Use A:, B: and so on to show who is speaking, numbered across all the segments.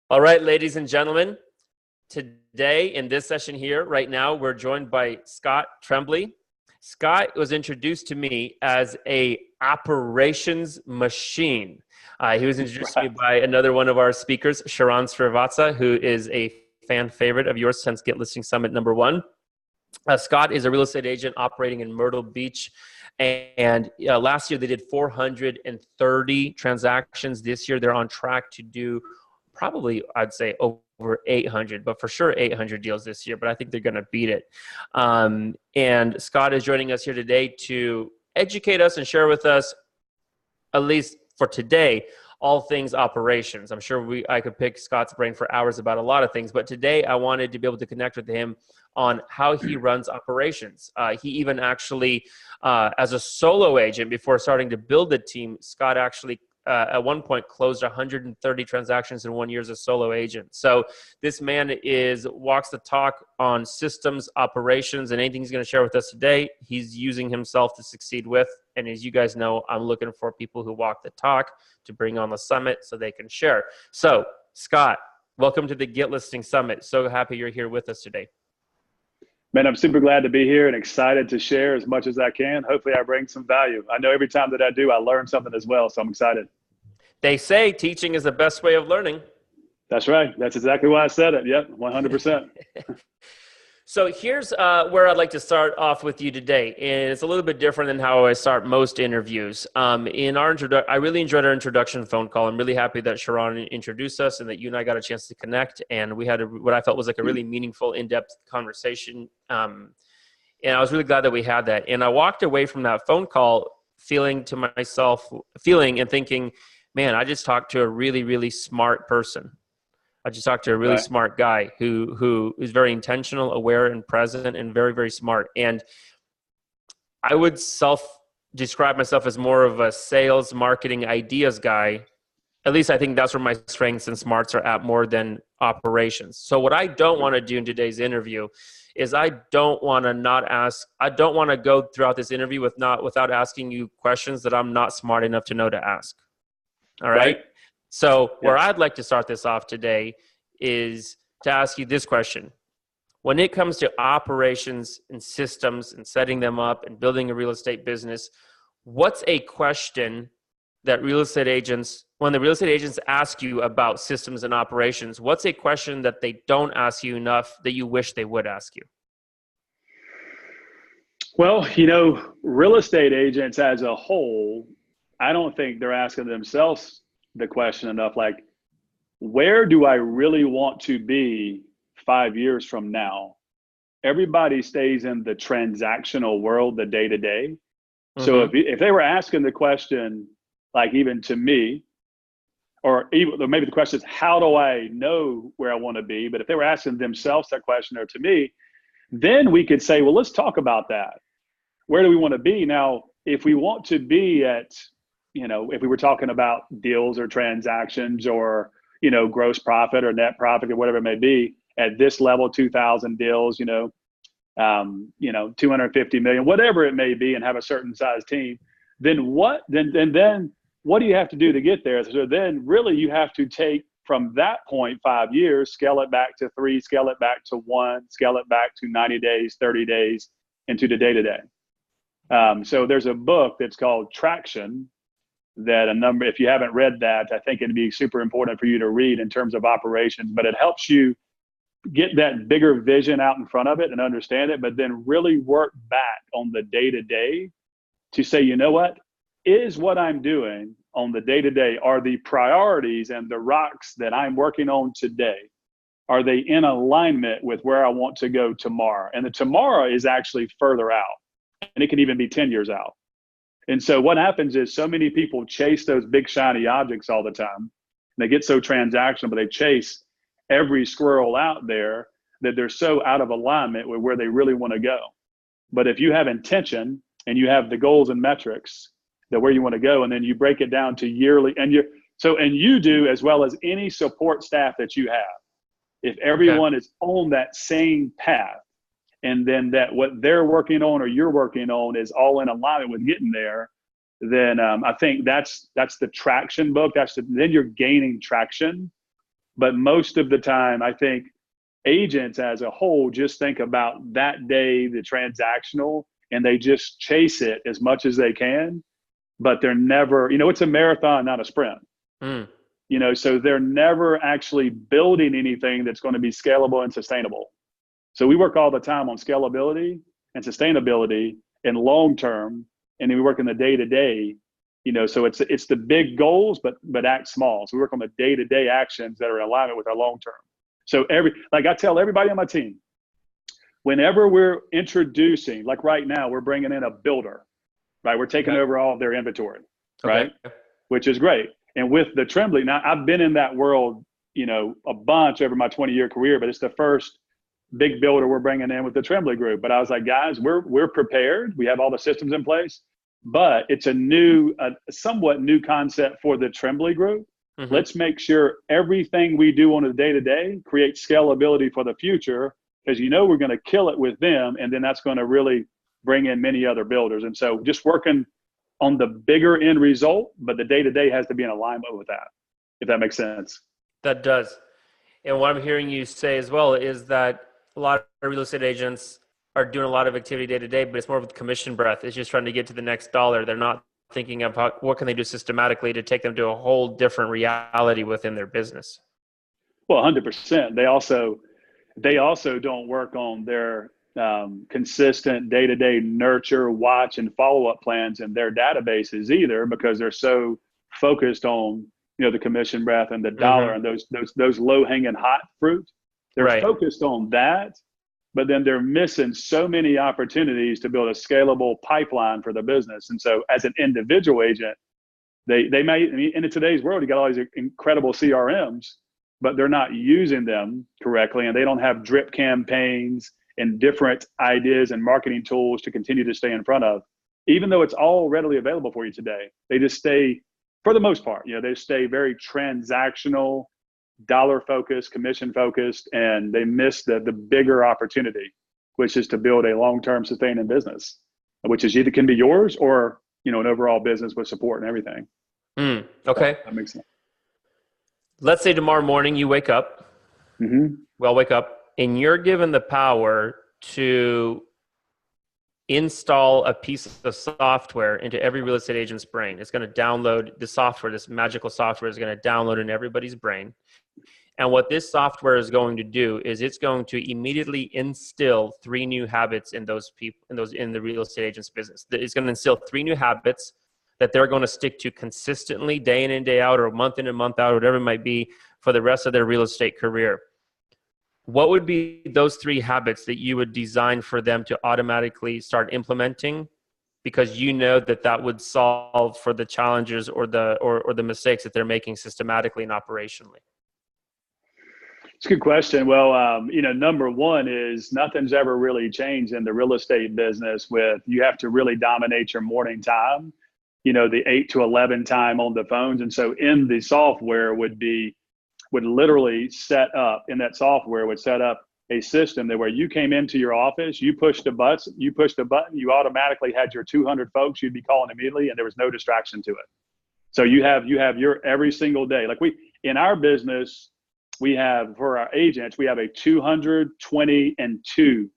A: All right, ladies and gentlemen, today in this session here, right now, we're joined by Scott Trembley. Scott was introduced to me as a operations machine. He was introduced to me
B: Right.
A: by another one of our speakers, Sharon Srivatsa, who is a fan favorite of yours since Get Listing Summit #1. Scott is a real estate agent operating in Myrtle Beach. And last year they did 430 transactions. This year they're on track to do probably, I'd say, over 800, but for sure 800 deals this year. But I think they're going to beat it. And Scott is joining us here today to educate us and share with us, at least for today, all things operations. I'm sure I could pick Scott's brain for hours about a lot of things, but today I wanted to be able to connect with him on how he runs operations. He even actually, as a solo agent, before starting to build the team, Scott actually at one point closed 130 transactions in 1 year as a solo agent. So this man walks the talk on systems, operations, and anything he's going to share with us today, he's using himself to succeed with. And as you guys know, I'm looking for people who walk the talk to bring on the summit so they can share. So Scott, welcome to the Get Listing Summit. So happy you're here with us today.
B: Man, I'm super glad to be here and excited to share as much as I can. Hopefully I bring some value. I know every time that I do, I learn something as well, so I'm excited.
A: They say teaching is the best way of learning.
B: That's right. That's exactly why I said it. Yep, 100%.
A: So here's where I'd like to start off with you today. And it's a little bit different than how I start most interviews. I really enjoyed our introduction phone call. I'm really happy that Sharon introduced us and that you and I got a chance to connect. And we had what I felt was like a really meaningful, in-depth conversation. And I was really glad that we had that. And I walked away from that phone call feeling and thinking, man, I just talked to a really, really smart person. I just talked to a really smart guy who is very intentional, aware, and present, and very, very smart. And I would describe myself as more of a sales, marketing, ideas guy. At least I think that's where my strengths and smarts are at more than operations. So what I don't want to do in today's interview is I don't want to go throughout this interview without asking you questions that I'm not smart enough to know to ask. All right? So where I'd like to start this off today is to ask you this question. When it comes to operations and systems and setting them up and building a real estate business, what's a question that when the real estate agents ask you about systems and operations, what's a question that they don't ask you enough that you wish they would ask you?
B: Well, real estate agents as a whole, I don't think they're asking themselves the question enough, like, where do I really want to be 5 years from now? Everybody stays in the transactional world, the day to day. So if they were asking the question, like even to me, or maybe the question is, how do I know where I want to be? But if they were asking themselves that question or to me, then we could say, well, let's talk about that. Where do we want to be? Now, if we want to be at, if we were talking about deals or transactions or, gross profit or net profit or whatever it may be at this level, 2,000 deals, 250 million, whatever it may be, and have a certain size team, then what do you have to do to get there? So then really you have to take from that point 5 years, scale it back to 3, scale it back to 1, scale it back to 90 days, 30 days, into the day-to-day. So there's a book that's called Traction that if you haven't read that, I think it'd be super important for you to read in terms of operations, but it helps you get that bigger vision out in front of it and understand it, but then really work back on the day-to-day to say, you know what is what I'm doing on the day-to-day, are the priorities and the rocks that I'm working on today, are they in alignment with where I want to go tomorrow? And the tomorrow is actually further out, and it can even be 10 years out. And so what happens is so many people chase those big shiny objects all the time. They get so transactional, but they chase every squirrel out there that they're so out of alignment with where they really want to go. But if you have intention and you have the goals and metrics that where you want to go, and then you break it down to yearly, and you do, as well as any support staff that you have, if everyone is on that same path, and then that what they're working on or you're working on is all in alignment with getting there, then I think that's the traction book. Then you're gaining traction But most of the time, I think agents as a whole just think about that day, the transactional, and they just chase it as much as they can. But they're never, it's a marathon, not a sprint.
A: Mm.
B: So they're never actually building anything that's going to be scalable and sustainable. So we work all the time on scalability and sustainability and long term, and then we work in the day to day. So it's the big goals, but act small. So we work on the day to day actions that are in alignment with our long term. So like I tell everybody on my team, whenever we're introducing, like right now, we're bringing in a builder, right? We're taking over all of their inventory, right?
A: Okay.
B: Which is great. And with the Trembley, now I've been in that world, a bunch over my 20-year career, but it's the first big builder we're bringing in with the Trembley group. But I was like, guys, we're prepared. We have all the systems in place, but it's a somewhat new concept for the Trembley group. Mm-hmm. Let's make sure everything we do on a day-to-day creates scalability for the future, because we're going to kill it with them, and then that's going to really bring in many other builders. And so just working on the bigger end result, but the day-to-day has to be in alignment with that, if that makes sense.
A: That does. And what I'm hearing you say as well is that a lot of real estate agents are doing a lot of activity day-to-day, but it's more of commission breath. It's just trying to get to the next dollar. They're not thinking about what can they do systematically to take them to a whole different reality within their business.
B: Well, 100%. They also don't work on their consistent day-to-day nurture, watch, and follow-up plans in their databases either, because they're so focused on the commission breath and the dollar and those low-hanging hot fruit. They're focused on that, but then they're missing so many opportunities to build a scalable pipeline for the business. And so as an individual agent, they may, in today's world, you got all these incredible CRMs, but they're not using them correctly, and they don't have drip campaigns and different ideas and marketing tools to continue to stay in front of. Even though it's all readily available for you today, they just stay, for the most part, they stay very transactional, dollar focused, commission focused, and they miss the bigger opportunity, which is to build a long-term sustaining business, which is either can be yours or, an overall business with support and everything.
A: Okay.
B: That makes sense.
A: Let's say tomorrow morning you wake up, well, wake up, and you're given the power to install a piece of software into every real estate agent's brain. It's going to download the software. This magical software is going to download in everybody's brain. And what this software is going to do is it's going to immediately instill 3 new habits in those people, in the real estate agent's business. It's going to instill 3 new habits that they're going to stick to consistently, day in and day out, or month in and month out, whatever it might be, for the rest of their real estate career. What would be those 3 habits that you would design for them to automatically start implementing, because that would solve for the challenges or the mistakes that they're making systematically and operationally?
B: It's a good question. Well, number one is nothing's ever really changed in the real estate business with you have to really dominate your morning time, the 8 to 11 time on the phones. And so in the software would literally set up a system that where you came into your office, you pushed a button, you automatically had your 200 folks you'd be calling immediately, and there was no distraction to it. So you have your every single day. Like in our business, we have, for our agents, we have a 220 and 2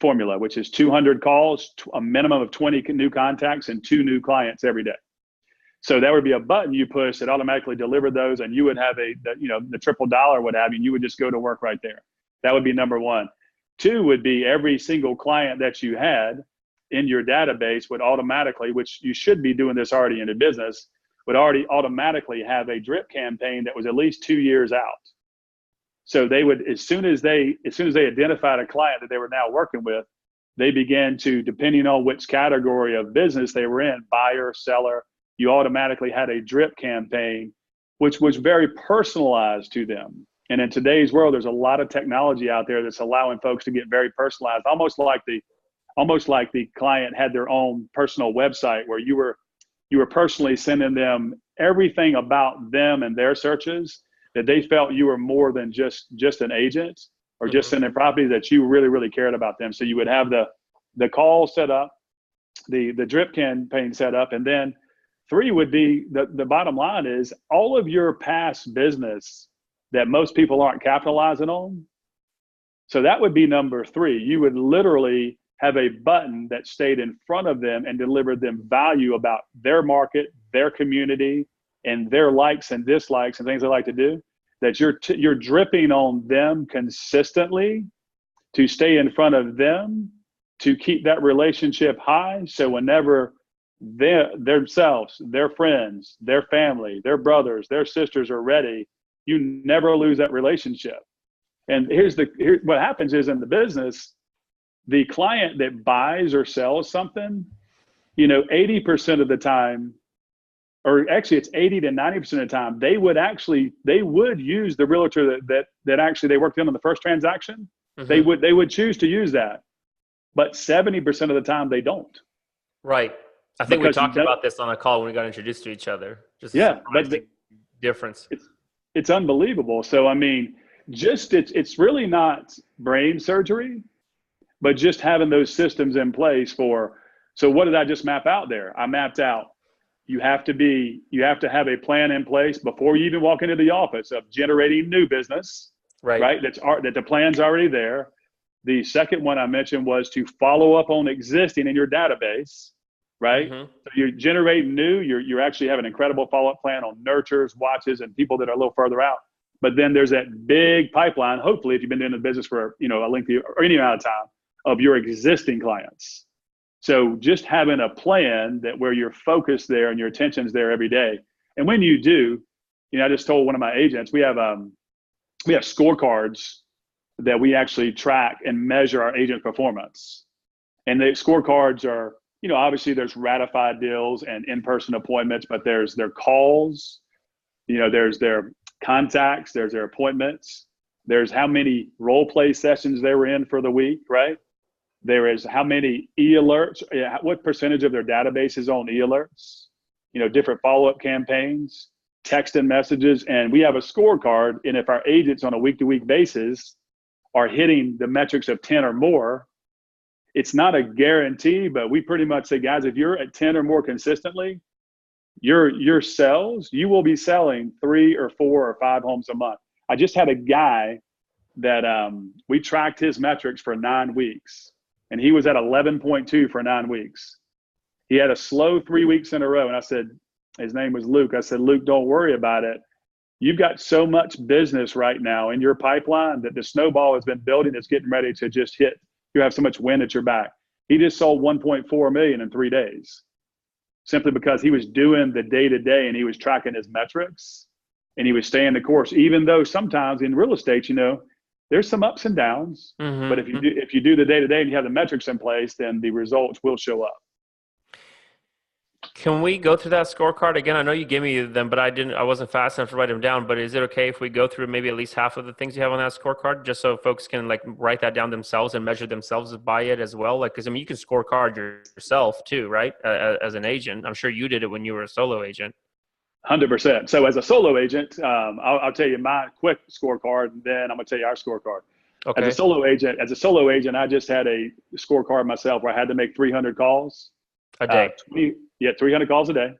B: formula, which is 200 calls, a minimum of 20 new contacts, and 2 new clients every day. So that would be a button you push that automatically delivered those, and you would have the triple dollar, what have you, and you would just go to work right there. That would be number 1. 2 would be every single client that you had in your database would automatically, which you should be doing this already in a business, would already automatically have a drip campaign that was at least 2 years out. So they would, as soon as they identified a client that they were now working with, they began to, depending on which category of business they were in, buyer, seller, you automatically had a drip campaign, which was very personalized to them. And in today's world, there's a lot of technology out there that's allowing folks to get very personalized, almost like the client had their own personal website where you were personally sending them everything about them and their searches, that they felt you were more than just an agent or just sending property, that you really, really cared about them. So you would have the call set up, the drip campaign set up, and then 3 would be the bottom line is all of your past business that most people aren't capitalizing on. So that would be number 3. You would literally have a button that stayed in front of them and delivered them value about their market, their community, and their likes and dislikes and things they like to do, that you're dripping on them consistently to stay in front of them, to keep that relationship high. So whenever themselves, their friends, their family, their brothers, their sisters are ready, you never lose that relationship. And here's what happens is, in the business, the client that buys or sells something, 80% of the time, or actually it's 80 to 90% of the time, they would use the realtor that actually they worked in on the first transaction. Mm-hmm. They would choose to use that, but 70% of the time they don't.
A: Right. I think we talked about this on a call when we got introduced to each other. Just but the difference.
B: It's unbelievable. So I mean, it's really not brain surgery, but just having those systems in place so what did I just map out there? I mapped out, you have to have a plan in place before you even walk into the office of generating new business, right? That the plan's already there. The second one I mentioned was to follow up on existing in your database, right? Mm-hmm. So you're generating new, you're actually have an incredible follow-up plan on nurtures, watches, and people that are a little further out. But then there's that big pipeline, hopefully, if you've been doing the business for a lengthy or any amount of time, of your existing clients. So just having a plan that where you're focused there and your attention's there every day. And when you do, I just told one of my agents, we have scorecards that we actually track and measure our agent performance. And the scorecards are, obviously there's ratified deals and in-person appointments, but there's their calls, there's their contacts, there's their appointments, there's how many role play sessions they were in for the week, right? There is how many e-alerts, what percentage of their database is on e-alerts, different follow-up campaigns, text and messages. And we have a scorecard. And if our agents on a week-to-week basis are hitting the metrics of 10 or more, it's not a guarantee, but we pretty much say, guys, if you're at 10 or more consistently, your sales, you will be selling 3 or 4 or 5 homes a month. I just had a guy that we tracked his metrics for 9 weeks, and he was at 11.2 for 9 weeks. He had a slow 3 weeks in a row. And I said, his name was Luke. I said, Luke, don't worry about it. You've got so much business right now in your pipeline that the snowball has been building. It's getting ready to just hit. You have so much wind at your back. He just sold 1.4 million in 3 days, simply because he was doing the day-to-day and he was tracking his metrics and he was staying the course, even though sometimes in real estate, there's some ups and downs, mm-hmm. But if you do the day-to-day and you have the metrics in place, then the results will show up.
A: Can we go through that scorecard again? I know you gave me them, but I wasn't fast enough to write them down. But is it okay if we go through maybe at least half of the things you have on that scorecard, just so folks can write that down themselves and measure themselves by it as well? Because you can scorecard yourself too, right? As an agent, I'm sure you did it when you were a solo agent.
B: 100%. So as a solo agent, I'll tell you my quick scorecard, and then I'm going to tell you our scorecard. Okay. As a solo agent, I just had a scorecard myself where I had to make 300 calls
A: a day.
B: 300 calls a day.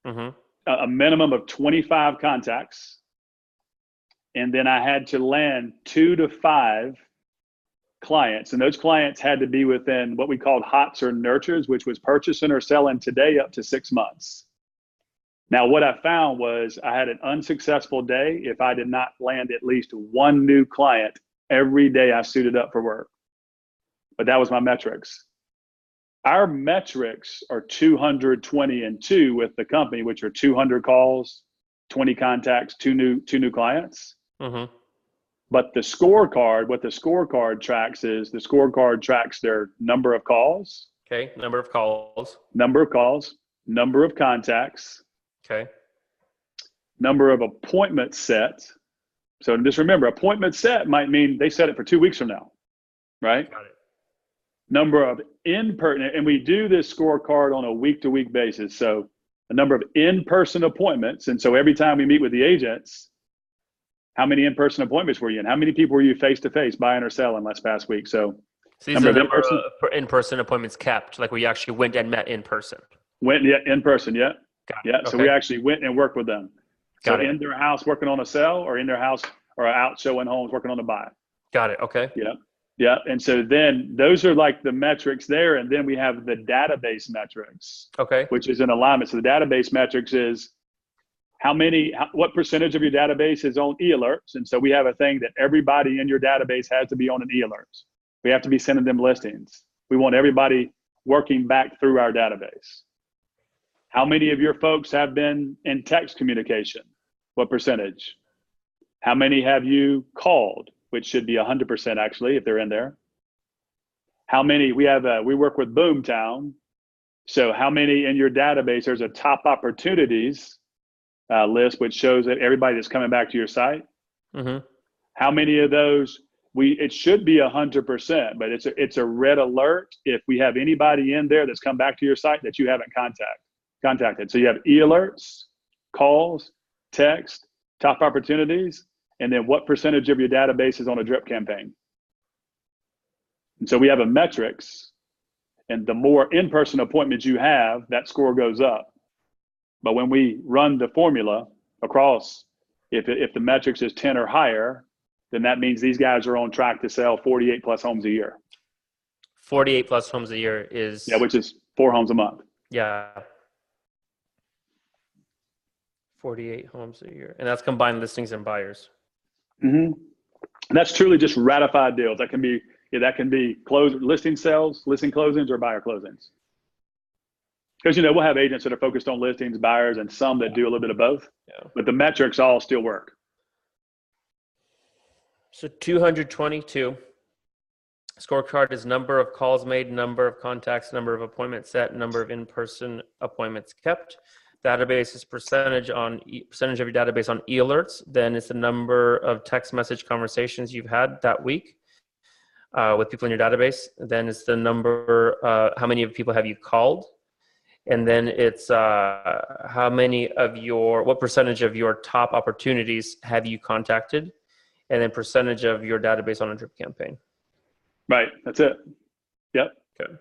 A: Mm-hmm.
B: A minimum of 25 contacts, and then I had to land 2 to 5 clients, and those clients had to be within what we called HOTS or nurtures, which was purchasing or selling today up to 6 months. Now, what I found was I had an unsuccessful day if I did not land at least 1 new client every day I suited up for work. But that was my metrics. Our metrics are 220 and 2 with the company, which are 200 calls, 20 contacts, two new clients.
A: Mm-hmm.
B: But the scorecard, what the scorecard tracks is the scorecard tracks their number of calls.
A: Okay, number of calls.
B: Number of calls, number of contacts.
A: Okay.
B: Number of appointments set. So just remember, appointment set might mean they set it for 2 weeks from now, right?
A: Got it.
B: Number of in-person, and we do this scorecard on a week-to-week basis. So a number of in-person appointments. And so every time we meet with the agents, how many in-person appointments were you in? How many people were you face-to-face buying or selling last past week? So
A: these are the number of in-person appointments kept, like where you actually went and met in person.
B: In person, yeah.
A: Got
B: yeah.
A: Okay.
B: So we actually went and worked with them.
A: Got
B: so
A: it.
B: In their house working on a sale, or in their house are out showing homes, working on the buy.
A: Got it. Okay.
B: Yeah. Yeah. And so then those are like the metrics there. And then we have the database metrics,
A: Okay.
B: which is in alignment. So the database metrics is what percentage of your database is on e-alerts. And so we have a thing that everybody in your database has to be on an e-alerts. We have to be sending them listings. We want everybody working back through our database. How many of your folks have been in text communication? What percentage? How many have you called? Which should be 100% actually, if they're in there. How many, we work with Boomtown. So how many in your database, there's a top opportunities list, which shows that everybody that's coming back to your site.
A: Mm-hmm.
B: How many of those, it should be 100%, but it's a red alert if we have anybody in there that's come back to your site that you haven't contacted. So you have e-alerts, calls, text, top opportunities, and then what percentage of your database is on a drip campaign. And so we have a metrics, and the more in-person appointments you have, that score goes up. But when we run the formula across, if the metrics is 10 or higher, then that means these guys are on track to sell 48 plus homes a year.
A: 48 plus homes a year is...
B: Yeah, which is 4 homes a month.
A: Yeah. 48 homes a year. And that's combined listings and buyers.
B: Mm-hmm. And that's truly just ratified deals. That can be listing sales, listing closings, or buyer closings. Because, we'll have agents that are focused on listings, buyers, and some that do a little bit of both.
A: Yeah.
B: But the metrics all still work.
A: So 222. Scorecard is number of calls made, number of contacts, number of appointments set, number of in-person appointments kept. Database is percentage of your database on e-alerts. Then it's the number of text message conversations you've had that week with people in your database. Then it's the number, how many of people have you called? And then it's what percentage of your top opportunities have you contacted? And then percentage of your database on a drip campaign.
B: Right. That's it. Yep.
A: Okay.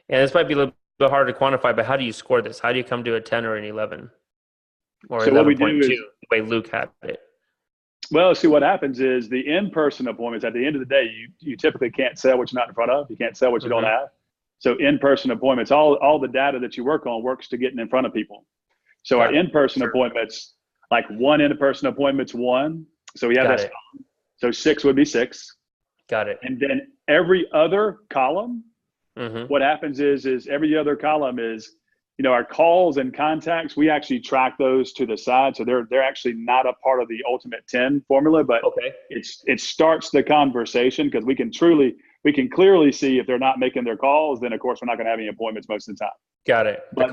A: And this might be a little bit harder to quantify, but how do you score this? How do you come to a 10 or an 11? Or
B: so
A: 11.2, the way Luke had it?
B: Well, see, what happens is the in-person appointments, at the end of the day, you typically can't sell what you're not in front of. You can't sell what you don't have. So in-person appointments, all the data that you work on works to getting in front of people. So our in-person appointments, like one in-person appointment's 1. So we have that. So 6 would be 6.
A: Got it.
B: And then every other column, what happens is every other column is, our calls and contacts, we actually track those to the side. So they're actually not a part of the ultimate 10 formula, but it starts the conversation because we can clearly see if they're not making their calls, then of course we're not going to have any appointments most of the time.
A: Got it.
B: But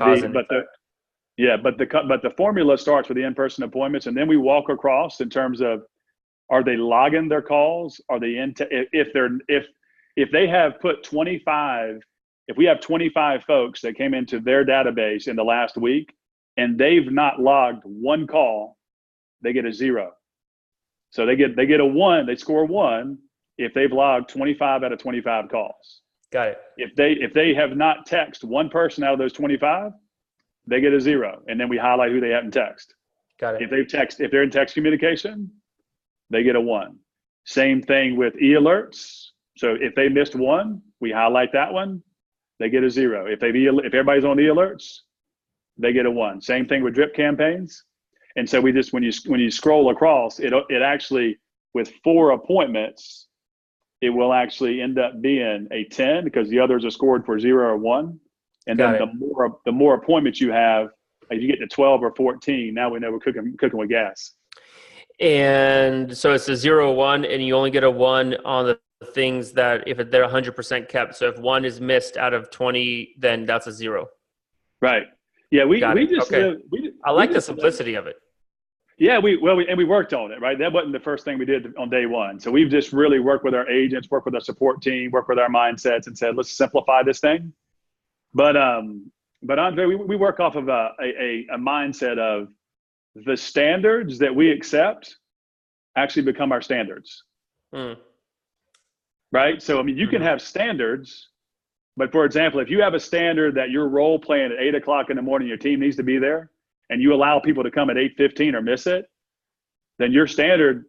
B: the formula starts with the in-person appointments, and then we walk across in terms of, are they logging their calls? Are they if they have put 25, if we have 25 folks that came into their database in the last week and they've not logged one call, they get a 0. So they get a 1, they score 1 if they've logged 25 out of 25 calls.
A: Got it.
B: If they have not texted one person out of those 25, they get a 0. And then we highlight who they haven't texted.
A: Got it.
B: If they're in text communication, they get a 1. Same thing with e-alerts. So if they missed one, we highlight that one, they get a 0. If everybody's on e-alerts, they get a 1. Same thing with drip campaigns. And so we just, when you scroll across, it actually, with 4 appointments, it will actually end up being a 10 because the others are scored for 0 or 1. And then the more appointments you have, if you get to 12 or 14, now we know we're cooking with gas.
A: And so it's a 0, 1, and you only get a 1 on the things that if they're 100% kept. So if 1 is missed out of 20, then that's a 0.
B: Right. Yeah.
A: I like the simplicity of it.
B: Yeah. We worked on it, right? That wasn't the first thing we did on day one. So we've just really worked with our agents, worked with our support team, worked with our mindsets and said, let's simplify this thing. But Andre, we work off of a mindset of the standards that we accept actually become our standards. Right? So, I mean, you can have standards, but for example, if you have a standard that you're role playing at 8 o'clock in the morning, your team needs to be there, and you allow people to come at 8:15 or miss it, then your standard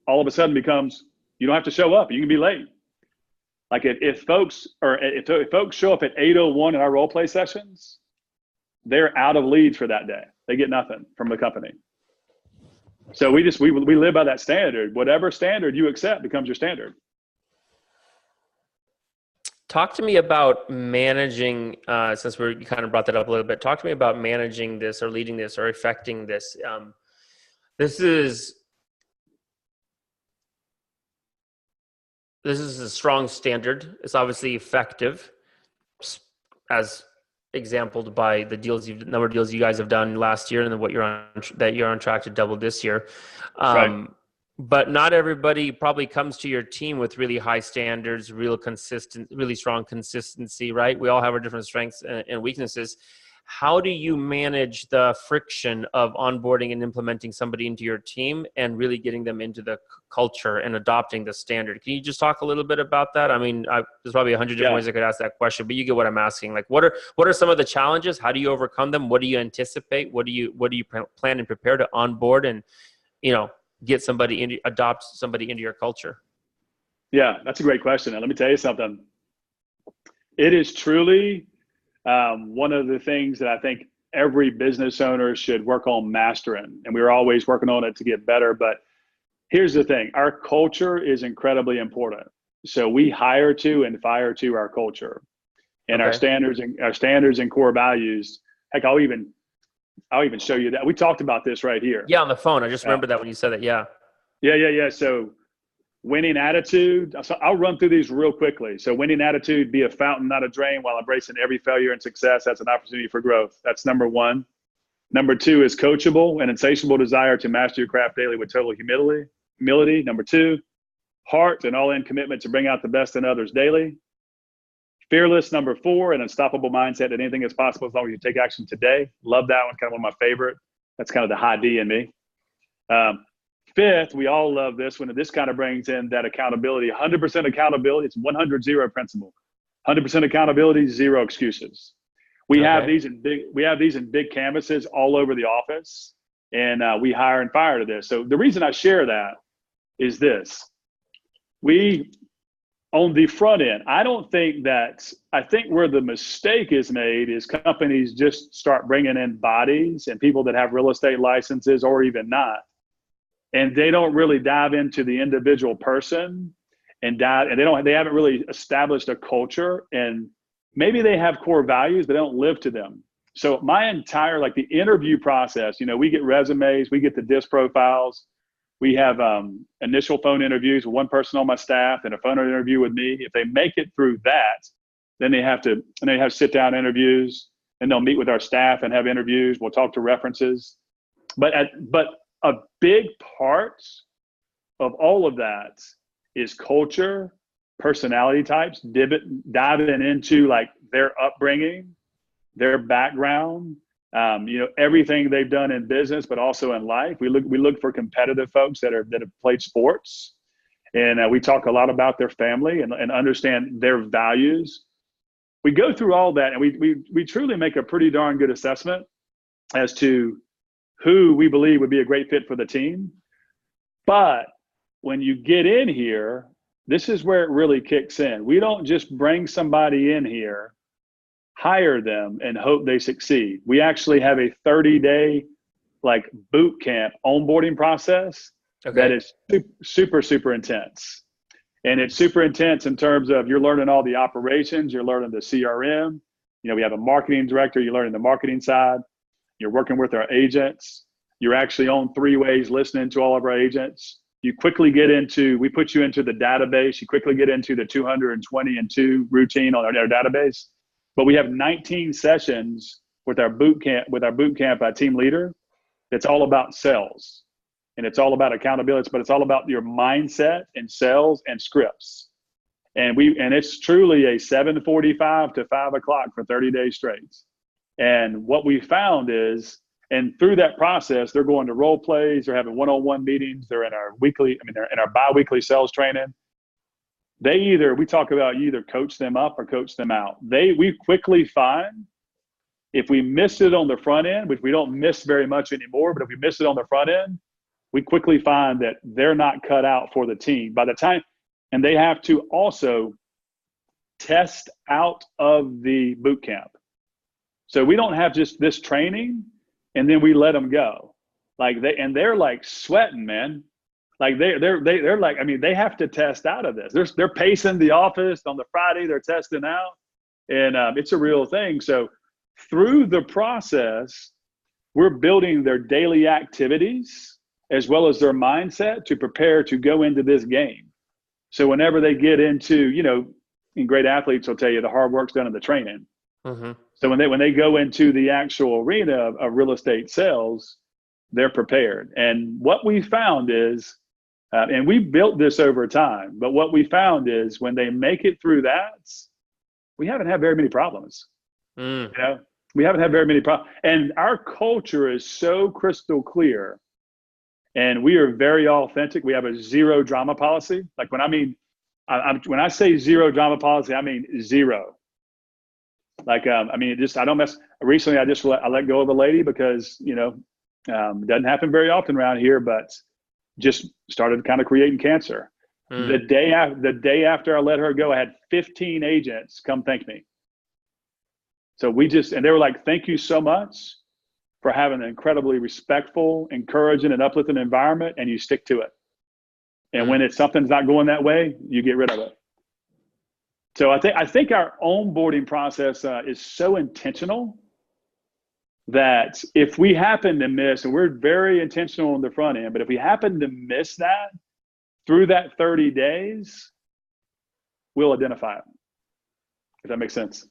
B: all of a sudden becomes, you don't have to show up. You can be late. Like if folks show up at 8:01 in our role play sessions, they're out of leads for that day. They get nothing from the company. So we live by that standard. Whatever standard you accept becomes your standard.
A: Talk to me about managing, since you kind of brought that up a little bit, talk to me about managing this or leading this or affecting this. This is a strong standard. It's obviously effective, as exampled by the number of deals you guys have done last year, and then that you're on track to double this year.
B: Right.
A: But not everybody probably comes to your team with really high standards, really strong consistency, right? We all have our different strengths and weaknesses. How do you manage the friction of onboarding and implementing somebody into your team and really getting them into the culture and adopting the standard? Can you just talk a little bit about that? I mean, there's probably 100 different ways I could ask that question, but you get what I'm asking. Like, what are some of the challenges? How do you overcome them? What do you anticipate? What do you plan and prepare to onboard and, get adopt somebody into your culture?
B: Yeah, that's a great question. And let me tell you something. It is truly one of the things that I think every business owner should work on mastering. And we're always working on it to get better. But here's the thing. Our culture is incredibly important. So we hire to and fire to our culture and our standards and core values. Heck, I'll even show you that. We talked about this right here.
A: Yeah, on the phone. I just remember that when you said that. Yeah.
B: Yeah. So winning attitude. So I'll run through these real quickly. So winning attitude, be a fountain, not a drain, while embracing every failure and success. That's an opportunity for growth. That's number one. Number two is coachable, an insatiable desire to master your craft daily with total humility. Number two, heart, an all-in commitment to bring out the best in others daily. Fearless, number four, an unstoppable mindset that anything is possible as long as you take action today. Love that one, kind of one of my favorite. That's kind of the high D in me. Fifth, we all love this one, and this kind of brings in that accountability. 100% accountability. It's 100-0 principle. 100% accountability, zero excuses. We have these in big canvases all over the office, and we hire and fire to this. So the reason I share that is this: on the front end, I think where the mistake is made is companies just start bringing in bodies and people that have real estate licenses or even not. And they don't really dive into the individual person and they haven't really established a culture, and maybe they have core values, but they don't live to them. So my entire, the interview process, we get resumes, we get the DISC profiles. We have initial phone interviews with one person on my staff and a phone interview with me. If they make it through that, then they have sit-down interviews, and they'll meet with our staff and have interviews. We'll talk to references. But a big part of all of that is culture, personality types, diving into their upbringing, their background, everything they've done in business, but also in life. We look for competitive folks that have played sports, and we talk a lot about their family and understand their values. We go through all that, and we truly make a pretty darn good assessment as to who we believe would be a great fit for the team. But when you get in here, this is where it really kicks in. We don't just bring somebody in here, hire them, and hope they succeed. We actually have a 30-day boot camp onboarding process that is super, super intense. And it's super intense in terms of you're learning all the operations, you're learning the CRM. We have a marketing director, you're learning the marketing side. You're working with our agents. You're actually on three-ways listening to all of our agents. We put you into the database. You quickly get into the 220-2 routine on our database. But we have 19 sessions with our boot camp team leader. It's all about sales, and it's all about accountability, but it's all about your mindset and sales and scripts. And it's truly a 7:45 to 5 o'clock for 30 days straight. And what we found is, and through that process, they're going to role plays, they're having one-on-one meetings, they're in our bi-weekly sales training. We talk about you either coach them up or coach them out. We quickly find if we miss it on the front end, which we don't miss very much anymore, but if we miss it on the front end, we quickly find that they're not cut out for the team by the time, and they have to also test out of the boot camp. So we don't have just this training and then we let them go. Like they're like sweating, man. Like they're like, I mean, they have to test out of this. They're pacing the office on the Friday, they're testing out, and it's a real thing. So through the process, we're building their daily activities as well as their mindset to prepare to go into this game. So whenever they get into, and great athletes will tell you the hard work's done in the training. Mm-hmm. So when they go into the actual arena of real estate sales, they're prepared. And what we found is, and we built this over time, but what we found is when they make it through that, we haven't had very many problems. We haven't had very many problems. And our culture is so crystal clear, and we are very authentic. We have a zero drama policy. Like when I say zero drama policy, I mean zero. Like, I don't mess. Recently, I let go of a lady because, it doesn't happen very often around here, but just started kind of creating cancer. The day after I let her go, I had 15 agents come thank me. So and they were like, thank you so much for having an incredibly respectful, encouraging, and uplifting environment, and you stick to it. And when something's not going that way, you get rid of it. So I think our onboarding process is so intentional that if we happen to miss, and we're very intentional on the front end, but if we happen to miss that through that 30 days, we'll identify it. If that makes sense.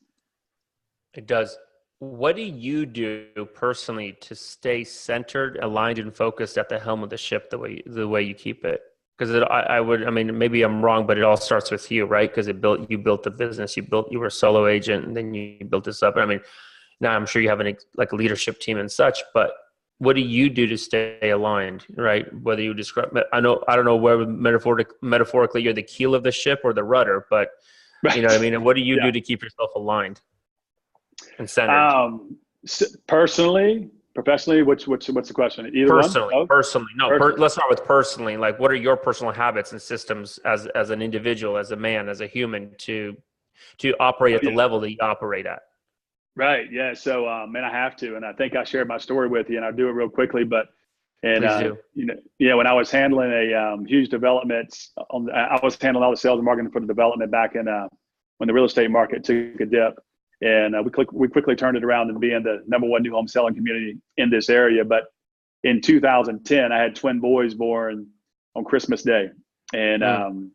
A: It does. What do you do personally to stay centered, aligned, and focused at the helm of the ship the way you keep it? Because maybe I'm wrong, but it all starts with you, right? Because you built the business, you were a solo agent, and then you built this up. Now I'm sure you have a leadership team and such, but what do you do to stay aligned, right? Whether you describe, I don't know whether metaphorically you're the keel of the ship or the rudder, but you know what I mean? And what do you do to keep yourself aligned and centered?
B: Personally, professionally, what's the question? Either
A: personally,
B: one?
A: personally. No, let's start with personally. Like, what are your personal habits and systems as an individual, as a man, as a human to operate at the level that you operate at?
B: Right. Yeah. So, I have to, and I think I shared my story with you, and I'll do it real quickly. But,
A: Please do.
B: When I was handling a huge development, I was handling all the sales and marketing for the development back in when the real estate market took a dip, and we quickly turned it around and being the number one new home selling community in this area. But in 2010, I had twin boys born on Christmas Day, and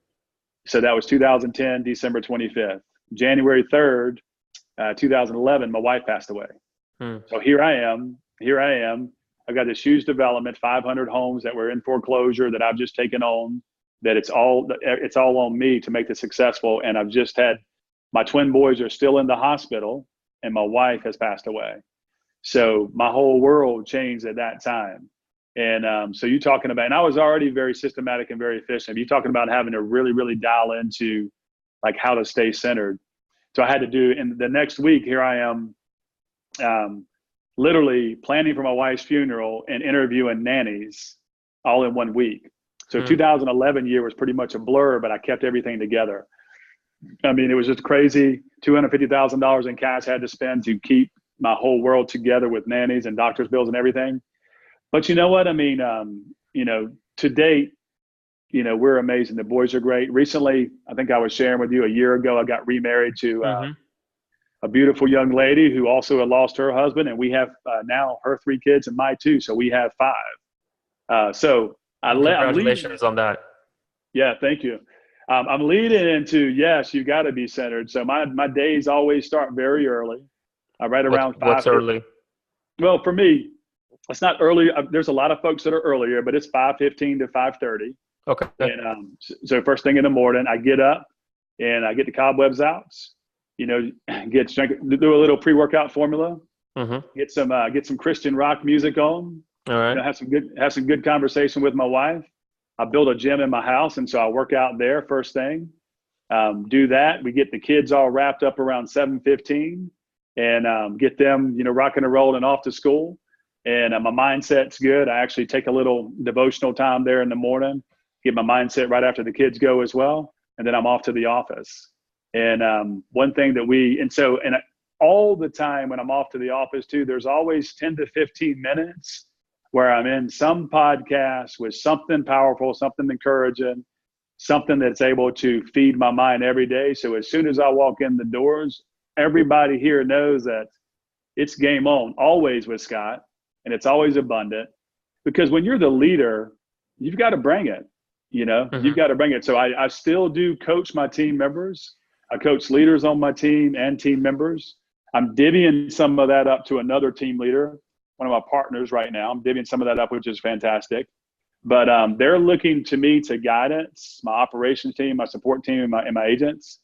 B: so that was 2010, December 25th, January 3rd. 2011, my wife passed away. So here I am. I've got this huge development, 500 homes that were in foreclosure that I've just taken on, that it's all on me to make this successful. And I've just had, my twin boys are still in the hospital and my wife has passed away. So my whole world changed at that time. And so you're talking about, and I was already very systematic and very efficient. You're talking about having to really, really dial into like how to stay centered. So I had to do, in the next week, here I am literally planning for my wife's funeral and interviewing nannies all in 1 week. So 2011 year was pretty much a blur, but I kept everything together. It was just crazy. $250,000 in cash I had to spend to keep my whole world together with nannies and doctor's bills and everything. But you know what? To date, we're amazing. The boys are great. Recently, I think I was sharing with you a year ago, I got remarried to a beautiful young lady who also had lost her husband. And we have now her 3 kids and my 2. So we have 5.
A: Congratulations on that.
B: Yeah, thank you. I'm leading into, yes, you got to be centered. So my days always start very early. Right around 5.
A: What's early?
B: Well, for me, it's not early. There's a lot of folks that are earlier, but it's 5:15 to 5:30.
A: Okay.
B: And so first thing in the morning, I get up and I get the cobwebs out, do a little pre-workout formula, get some Christian rock music on,
A: all right.
B: Have some good conversation with my wife. I build a gym in my house, and so I work out there first thing. Do that. We get the kids all wrapped up around 7:15 and get them, rocking and rolling off to school. and my mindset's good. I actually take a little devotional time there in the morning, get my mindset right after the kids go as well, and then I'm off to the office. And one thing that and all the time when I'm off to the office too, there's always 10 to 15 minutes where I'm in some podcast with something powerful, something encouraging, something that's able to feed my mind every day. So as soon as I walk in the doors, everybody here knows that it's game on, always with Scott, and it's always abundant. Because when you're the leader, you've got to bring it, you've got to bring it. So I still do coach my team members. I coach leaders on my team and team members. I'm divvying some of that up to another team leader, one of my partners right now. I'm divvying some of that up, which is fantastic. But they're looking to me to guidance, my operations team, my support team, and my agents.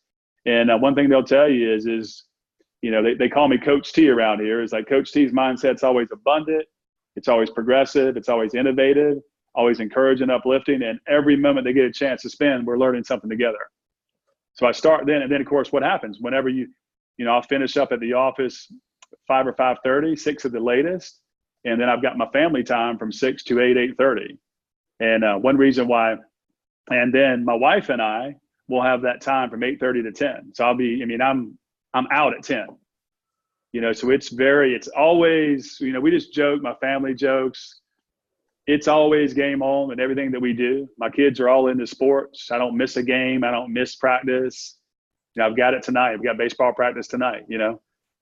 B: And one thing they'll tell you is they call me Coach T around here. It's like Coach T's mindset's always abundant. It's always progressive. It's always innovative, always encouraging, uplifting. And every moment they get a chance to spend, we're learning something together. So I start then. And then, of course, what happens whenever I'll finish up at the office 5 or 5:30, 6 at the latest. And then I've got my family time from 6 to 8:30. And one reason why, and then my wife and I will have that time from 8:30 to 10. So I'm out at 10, so it's always, we just joke, my family jokes. It's always game on and everything that we do. My kids are all into sports. I don't miss a game. I don't miss practice. I've got it tonight. I've got baseball practice tonight,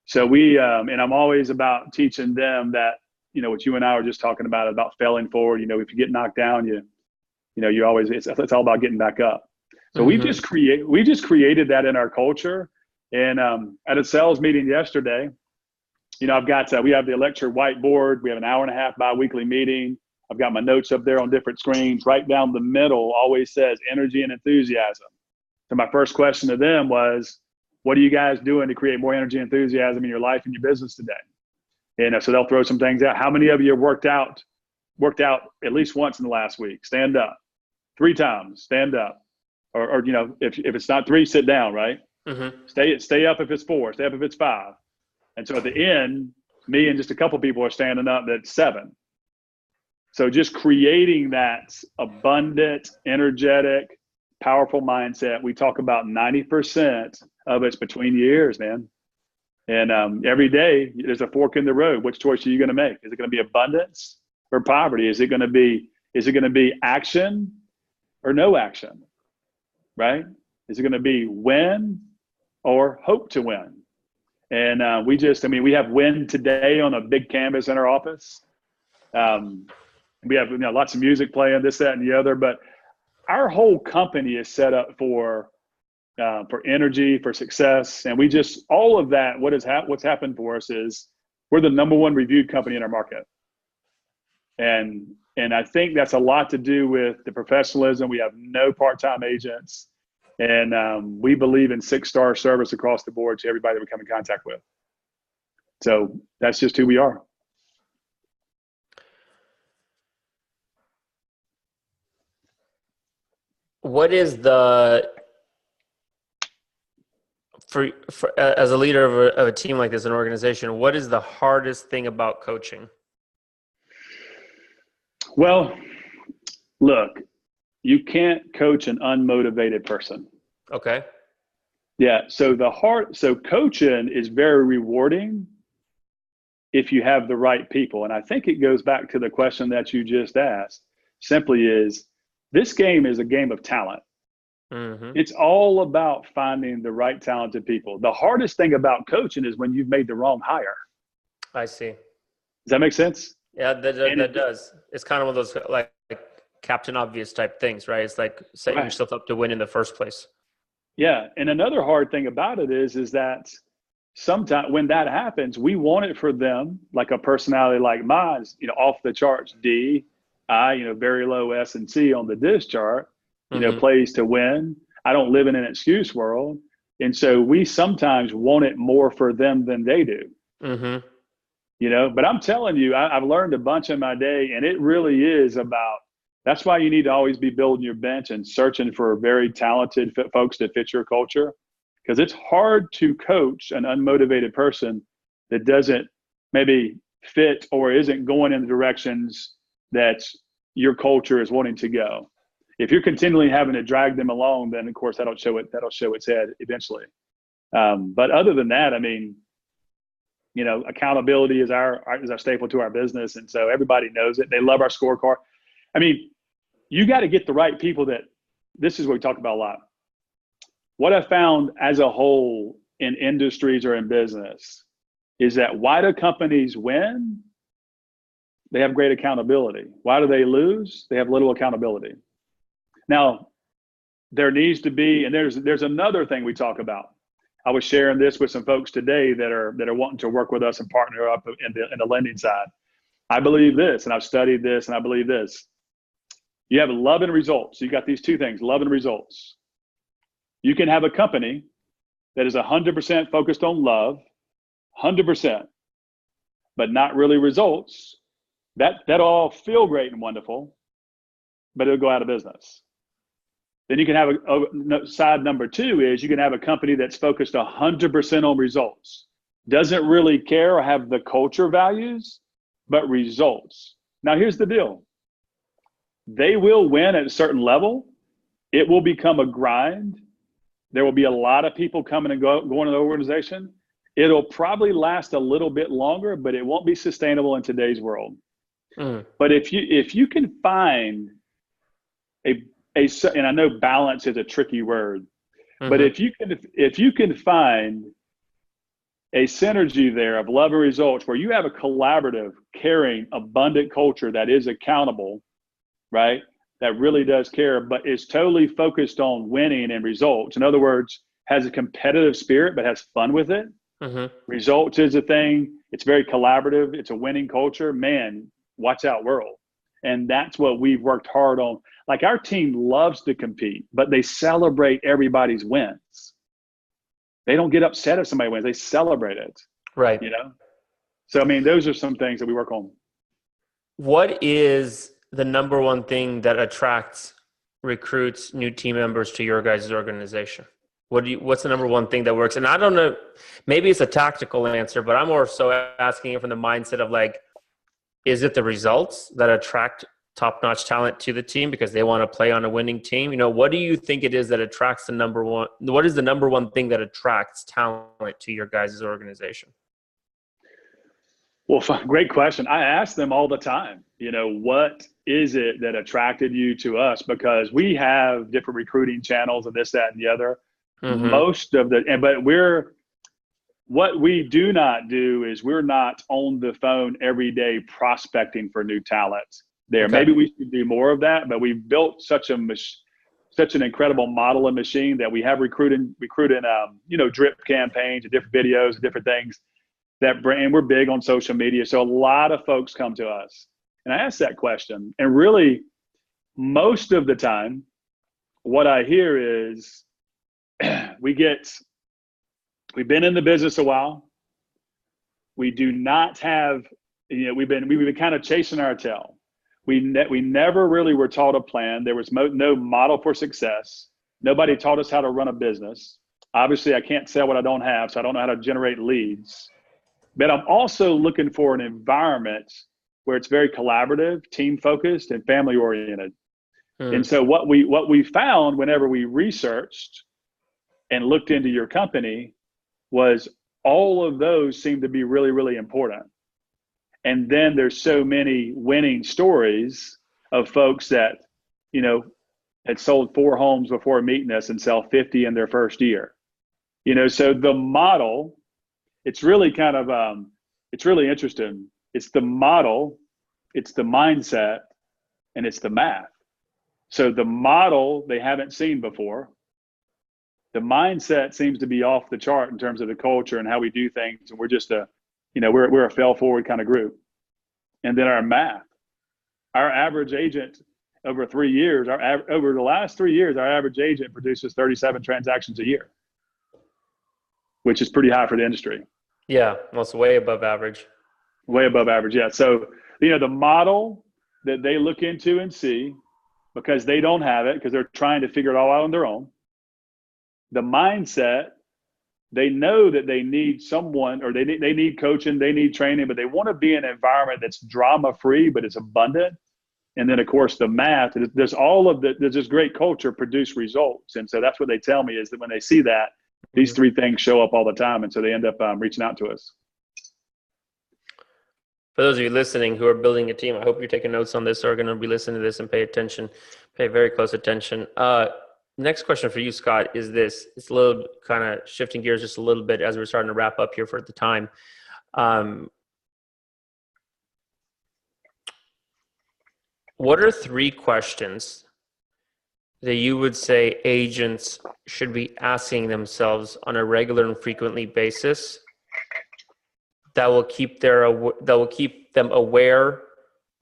B: So and I'm always about teaching them that, what you and I were just talking about failing forward. If you get knocked down, you always, it's all about getting back up. So we just created that in our culture. And at a sales meeting yesterday, I've got, we have the lecture whiteboard. We have an hour and a half bi-weekly meeting. I've got my notes up there on different screens. Right down the middle always says energy and enthusiasm. So my first question to them was, what are you guys doing to create more energy and enthusiasm in your life and your business today? And so they'll throw some things out. How many of you have worked out at least once in the last week? Stand up. 3 times, stand up. Or if it's not 3, sit down, right? Mm-hmm. Stay up if it's 4, stay up if it's 5. And so at the end, me and just a couple people are standing up at 7. So just creating that abundant, energetic, powerful mindset. We talk about 90% of it's between the ears, man. And every day there's a fork in the road. Which choice are you going to make? Is it going to be abundance or poverty? Is it going to be action or no action? Right? Is it going to be win or hope to win? And we have win today on a big canvas in our office. We have lots of music playing, this, that, and the other. But our whole company is set up for energy, for success, and we just all of that. What's happened for us is we're the number 1 reviewed company in our market, and I think that's a lot to do with the professionalism. We have no part-time agents, and we believe in 6-star service across the board to everybody that we come in contact with. So that's just who we are.
A: What is for as a leader of a team like this, an organization, what is the hardest thing about coaching?
B: Well, look, you can't coach an unmotivated person.
A: Okay.
B: Yeah. So coaching is very rewarding if you have the right people. And I think it goes back to the question that you just asked. Simply is, this game is a game of talent. Mm-hmm. It's all about finding the right talented people. The hardest thing about coaching is when you've made the wrong hire.
A: I see.
B: Does that make sense?
A: Yeah, that does. It's kind of one of those like Captain Obvious type things, right? It's like setting yourself up to win in the first place.
B: Yeah. And another hard thing about it is that sometimes when that happens, we want it for them, like a personality like mine, off the charts D, I, very low S and C on the DISC chart, plays to win. I don't live in an excuse world. And so we sometimes want it more for them than they do. Mm-hmm. But I'm telling you, I've learned a bunch in my day, and it really is about, that's why you need to always be building your bench and searching for very talented folks that fit your culture. Because it's hard to coach an unmotivated person that doesn't maybe fit or isn't going in the directions that your culture is wanting to go. If you're continually having to drag them along, then of course that'll show its head eventually. But other than that, I mean, accountability is our staple to our business, and so everybody knows it. They love our scorecard. I mean, you got to get the right people. This is what we talk about a lot. What I found as a whole in industries or in business is that why do companies win? They have great accountability. Why do they lose? They have little accountability. Now, there needs to be, and there's another thing we talk about. I was sharing this with some folks today that are wanting to work with us and partner up in the lending side. I believe this, and I've studied this, and I believe this. You have love and results. You got these two things, love and results. You can have a company that is 100% focused on love, 100%, but not really results. That all feel great and wonderful, but it'll go out of business. Then you can have side number two is you can have a company that's focused 100% on results, doesn't really care or have the culture values, but results. Now, here's the deal. They will win at a certain level. It will become a grind. There will be a lot of people coming and going in the organization. It'll probably last a little bit longer, but it won't be sustainable in today's world. But if you can find and I know balance is a tricky word, but if you can find a synergy there of love and results where you have a collaborative, caring, abundant culture that is accountable, right? That really does care, but is totally focused on winning and results. In other words, has a competitive spirit, but has fun with it. Results is a thing. It's very collaborative. It's a winning culture. Man, watch out, world. And that's what we've worked hard on. Like our team loves to compete, but they celebrate everybody's wins. They don't get upset if somebody wins. They celebrate it.
A: Right.
B: So, I mean, those are some things that we work on.
A: What is the number one thing that attracts recruits, new team members to your guys' organization? What's the number one thing that works? And I don't know, maybe it's a tactical answer, but I'm more so asking it from the mindset of like, is it the results that attract top-notch talent to the team because they want to play on a winning team? What do you think it is that attracts the number one? What is the number one thing that attracts talent to your guys' organization?
B: Well, great question. I ask them all the time, what is it that attracted you to us? Because we have different recruiting channels and this, that, and the other. What we do not do is we're not on the phone every day prospecting for new talent there. Okay. Maybe we should do more of that, but we've built such an incredible model and machine that we have recruiting, drip campaigns and different videos and different things and we're big on social media. So a lot of folks come to us and I ask that question. And really most of the time, what I hear is we've been in the business a while. We do not have, we've been kind of chasing our tail. We never really were taught a plan. There was no model for success. Nobody taught us how to run a business. Obviously, I can't sell what I don't have, so I don't know how to generate leads. But I'm also looking for an environment where it's very collaborative, team-focused, and family-oriented. And so what we found whenever we researched and looked into your company was all of those seem to be really, really important. And then there's so many winning stories of folks that, had sold 4 homes before meeting us and sell 50 in their first year. So the model, it's really kind of, it's really interesting. It's the model, it's the mindset, and it's the math. So the model they haven't seen before. The mindset seems to be off the chart in terms of the culture and how we do things. And we're just we're a fail forward kind of group. And then our math, our average agent over 3 years, over the last 3 years, our average agent produces 37 transactions a year, which is pretty high for the industry.
A: Yeah, well, it's way above average.
B: Way above average, yeah. So, the model that they look into and see, because they don't have it, because they're trying to figure it all out on their own, the mindset they know that they need someone, or they need coaching, they need training, but they want to be in an environment that's drama free, but it's abundant. And then of course the math, there's this great culture produce results. And so that's what they tell me, is that when they see that, these three things show up all the time. And so they end up reaching out to us.
A: For those of you listening who are building a team, I hope you're taking notes on this or are going to be listening to this and pay very close attention. Next question for you, Scott, is this. It's a little kind of shifting gears just a little bit as we're starting to wrap up here for the time. What are 3 questions that you would say agents should be asking themselves on a regular and frequently basis that will keep them aware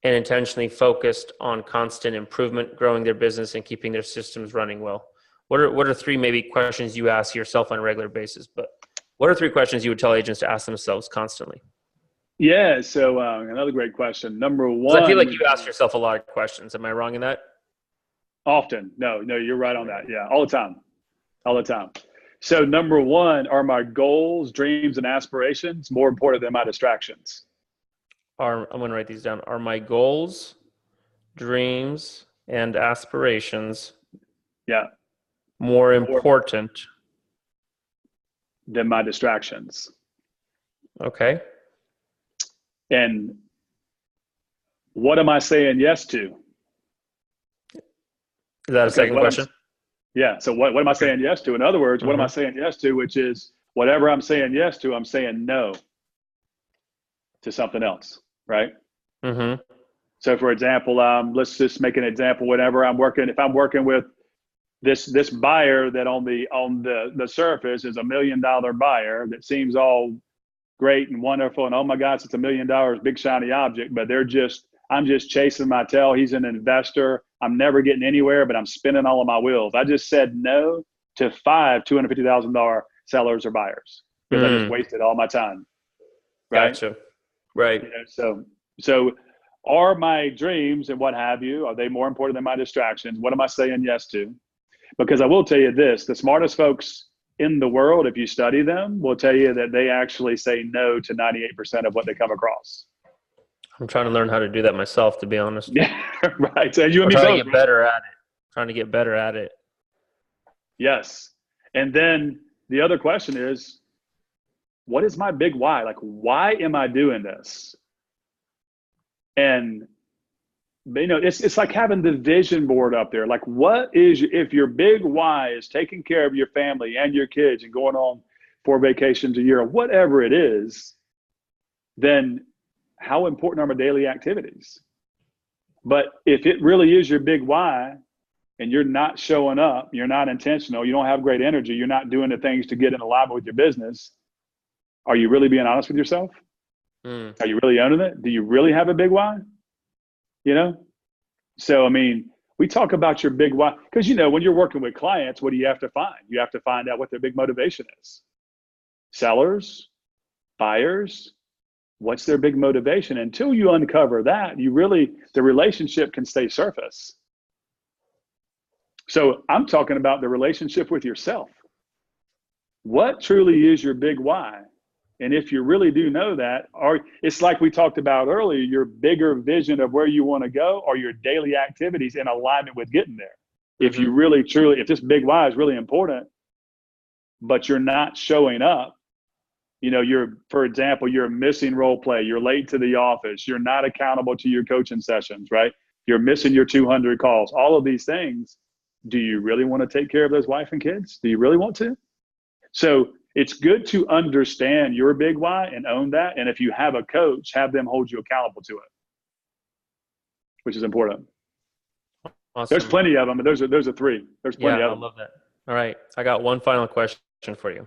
A: and intentionally focused on constant improvement, growing their business, and keeping their systems running well? What are 3 maybe questions you ask yourself on a regular basis? But what are 3 questions you would tell agents to ask themselves constantly?
B: Yeah. So another great question. Number one,
A: I feel like you ask yourself a lot of questions. Am I wrong in that?
B: Often. No, you're right on that. Yeah. All the time. So number one, are my goals, dreams, and aspirations more important than my distractions?
A: I'm going to write these down. Are my goals, dreams, and aspirations more important
B: than my distractions?
A: Okay.
B: And what am I saying yes to?
A: Is that a second question?
B: Yeah. So what am I saying yes to? In other words, what am I saying yes to? Which is whatever I'm saying yes to, I'm saying no to something else, right?
A: Mm-hmm.
B: So for example, let's just make an example. If I'm working with this buyer that on the surface is $1 million buyer that seems all great and wonderful, and oh my gosh, it's $1 million, big shiny object, but I'm just chasing my tail. He's an investor. I'm never getting anywhere, but I'm spinning all of my wheels. I just said no to 5 $250,000 sellers or buyers because I just wasted all my time. Right.
A: Gotcha. Right.
B: So are my dreams and what have you, are they more important than my distractions? What am I saying yes to? Because I will tell you this, the smartest folks in the world, if you study them, will tell you that they actually say no to 98% of what they come across.
A: I'm trying to learn how to do that myself, to be honest.
B: Yeah, right. So you and me
A: trying
B: both.
A: To get better at it. Trying to get better at it.
B: Yes. And then the other question is, what is my big why? Like, why am I doing this? And it's like having the vision board up there. Like, if your big why is taking care of your family and your kids and going on 4 vacations a year or whatever it is, then how important are my daily activities? But if it really is your big why and you're not showing up, you're not intentional, you don't have great energy, you're not doing the things to get in alignment with your business, are you really being honest with yourself? Are you really owning it? Do you really have a big why? So, I mean, we talk about your big why because, when you're working with clients, what do you have to find? You have to find out what their big motivation is. Sellers, buyers, what's their big motivation? Until you uncover that, the relationship can stay surface. So I'm talking about the relationship with yourself. What truly is your big why? And if you really do know that, it's like we talked about earlier, your bigger vision of where you want to go or your daily activities in alignment with getting there. If you really, truly, if this big why is really important, but you're not showing up, for example, you're missing role play, you're late to the office, you're not accountable to your coaching sessions, right? You're missing your 200 calls, all of these things. Do you really want to take care of those wife and kids? Do you really want to? So it's good to understand your big why and own that. And if you have a coach, have them hold you accountable to it, which is important. Awesome. There's plenty of them, but those are 3. There's plenty of them.
A: I love that. All right. I got one final question for you.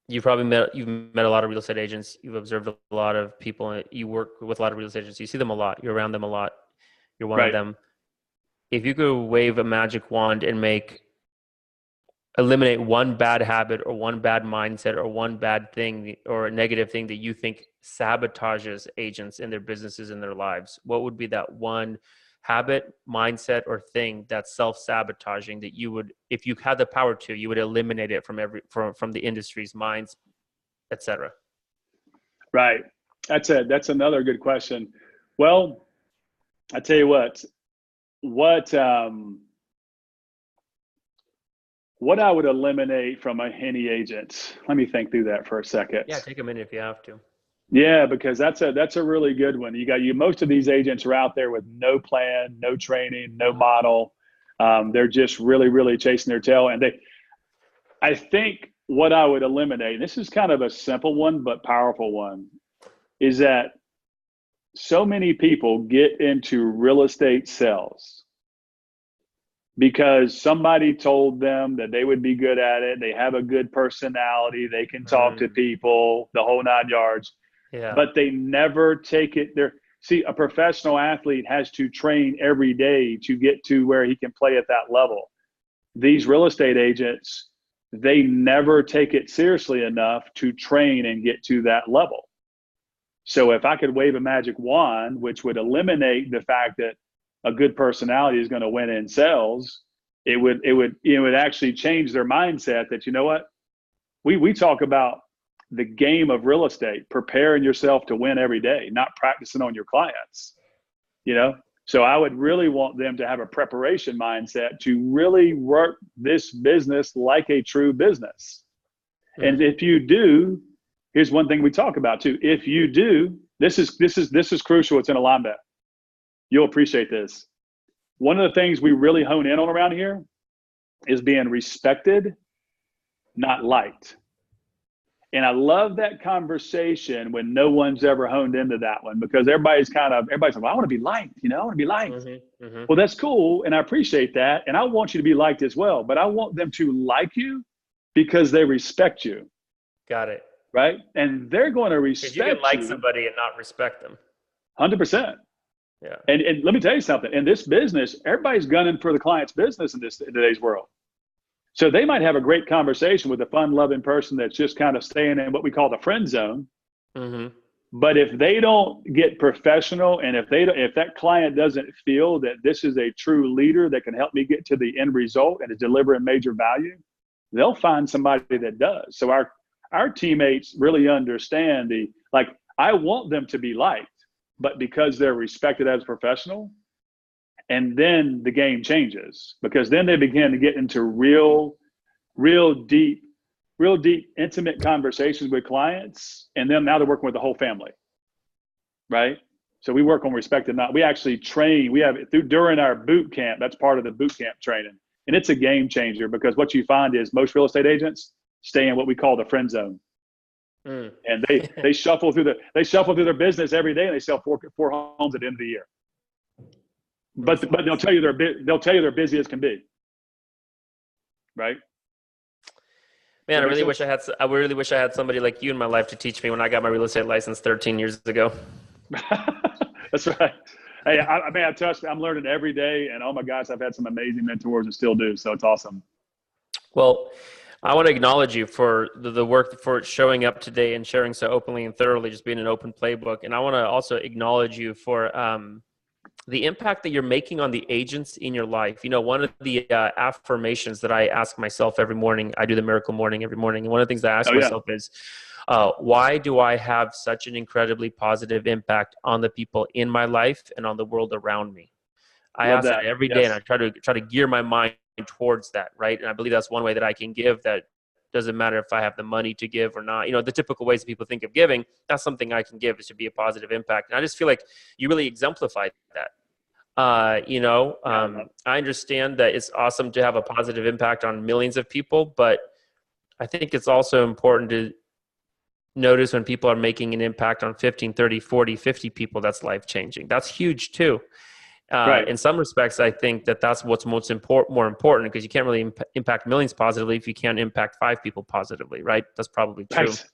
A: You've met a lot of real estate agents. You've observed a lot of people. You work with a lot of real estate agents. You see them a lot. You're around them a lot. You're one of them. If you could wave a magic wand and eliminate one bad habit or one bad mindset or one bad thing or a negative thing that you think sabotages agents in their businesses and their lives, what would be that one habit, mindset, or thing that's self-sabotaging that you would, if you had the power to, you would eliminate it from the industry's minds, etc.?
B: Right. That's another good question. Well, I tell you what I would eliminate from any agent. Let me think through that for a second.
A: Yeah, take a minute if you have to.
B: Yeah, because that's a really good one. You most of these agents are out there with no plan, no training, no model. They're just really, really chasing their tail. And I think what I would eliminate, this is kind of a simple one, but powerful one, is that so many people get into real estate sales because somebody told them that they would be good at it. They have a good personality. They can talk to people, the whole 9 yards.
A: Yeah.
B: But they never take it there. See, a professional athlete has to train every day to get to where he can play at that level. These real estate agents, they never take it seriously enough to train and get to that level. So if I could wave a magic wand, which would eliminate the fact that a good personality is going to win in sales, it would actually change their mindset that, you know what, we talk about the game of real estate, preparing yourself to win every day, not practicing on your clients, So I would really want them to have a preparation mindset to really work this business like a true business. And if you do, here's one thing we talk about too. If you do, this is crucial. It's in alignment. You'll appreciate this. One of the things we really hone in on around here is being respected, not liked. And I love that conversation when no one's ever honed into that one, because everybody's like, well, I want to be liked, I want to be liked. Well, that's cool. And I appreciate that. And I want you to be liked as well, but I want them to like you because they respect you.
A: Got it.
B: Right. And they're going to respect you.
A: You can like somebody and not respect them.
B: 100%.
A: Yeah.
B: And let me tell you something, in this business, everybody's gunning for the client's business in today's world. So they might have a great conversation with a fun-loving person that's just kind of staying in what we call the friend zone. But if they don't get professional, and if that client doesn't feel that this is a true leader that can help me get to the end result and is delivering major value, they'll find somebody that does. So our teammates really understand I want them to be liked, but because they're respected as a professional. And then the game changes, because then they begin to get into real deep, intimate conversations with clients. And then now they're working with the whole family, right? So we work on respect and not. We actually train. We have during our boot camp. That's part of the boot camp training, and it's a game changer, because what you find is most real estate agents stay in what we call the friend zone, and they shuffle through their business every day, and they sell four homes at the end of the year. But they'll tell you they're busy as can be, right?
A: Man, I really wish I had somebody like you in my life to teach me when I got my real estate license 13 years ago.
B: That's right. Hey, I trust me, I'm learning every day, and oh my gosh, I've had some amazing mentors and still do. So it's awesome.
A: Well, I want to acknowledge you for the work, for showing up today and sharing so openly and thoroughly, just being an open playbook. And I want to also acknowledge you for the impact that you're making on the agents in your life. One of the affirmations that I ask myself every morning, I do the miracle morning every morning. And one of the things that I ask myself is, why do I have such an incredibly positive impact on the people in my life and on the world around me? I ask that every day, and I try to gear my mind towards that, right? And I believe that's one way that I can give, that doesn't matter if I have the money to give or not. The typical ways that people think of giving, that's something I can give, is to be a positive impact. And I just feel like you really exemplified that. I understand that it's awesome to have a positive impact on millions of people, but I think it's also important to notice when people are making an impact on 15, 30, 40, 50 people, that's life-changing. That's huge too. Right. In some respects, I think that's what's more important, because you can't really impact millions positively if you can't impact 5 people positively, right? That's probably true. Nice.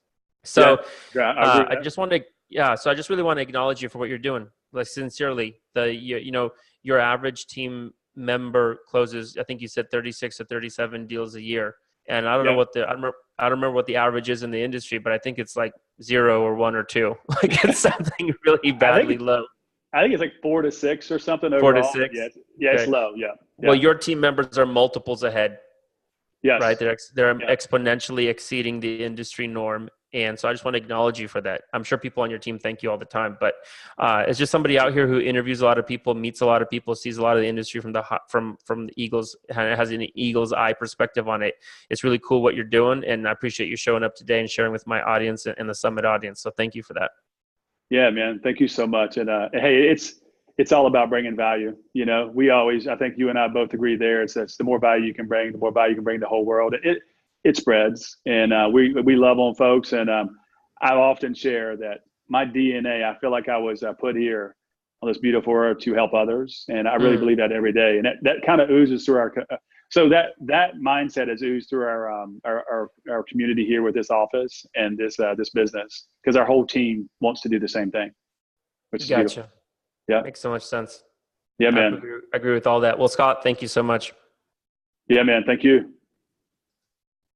A: So I just really want to acknowledge you for what you're doing. Like, sincerely, your average team member closes, I think you said 36 or 37 deals a year. And I don't know I don't remember what the average is in the industry, but I think it's like 0 or 1 or 2. Like, it's something really badly low.
B: I think it's like 4 to 6 or something
A: 4 to
B: overall. But
A: 6.
B: yeah, it's
A: Okay.
B: low. Yeah.
A: Well,
B: Yeah.
A: your team members are multiples ahead, right?
B: Yes.
A: They're
B: Yeah.
A: exponentially exceeding the industry norm. And so I just want to acknowledge you for that. I'm sure people on your team thank you all the time, but it's just somebody out here who interviews a lot of people, meets a lot of people, sees a lot of the industry from the Eagles, has an Eagles eye perspective on it. It's really cool what you're doing, and I appreciate you showing up today and sharing with my audience and the Summit audience. So thank you for that.
B: Yeah, man. Thank you so much. And hey, it's all about bringing value. You know, I think you and I both agree there. It's the more value you can bring, the more value you can bring to the whole world. It spreads, and we love on folks. And I often share that my DNA. I feel like I was put here on this beautiful earth to help others, and I really
A: Mm,
B: believe that every day. And that kind of oozes through our. So that mindset has oozed through our community here with this office and this business, because our whole team wants to do the same thing, which is beautiful.
A: gotcha.
B: Yeah.
A: Makes so much sense.
B: Yeah,
A: I
B: man.
A: agree with all that. Well, Scott, thank you so much.
B: Yeah, man. Thank you.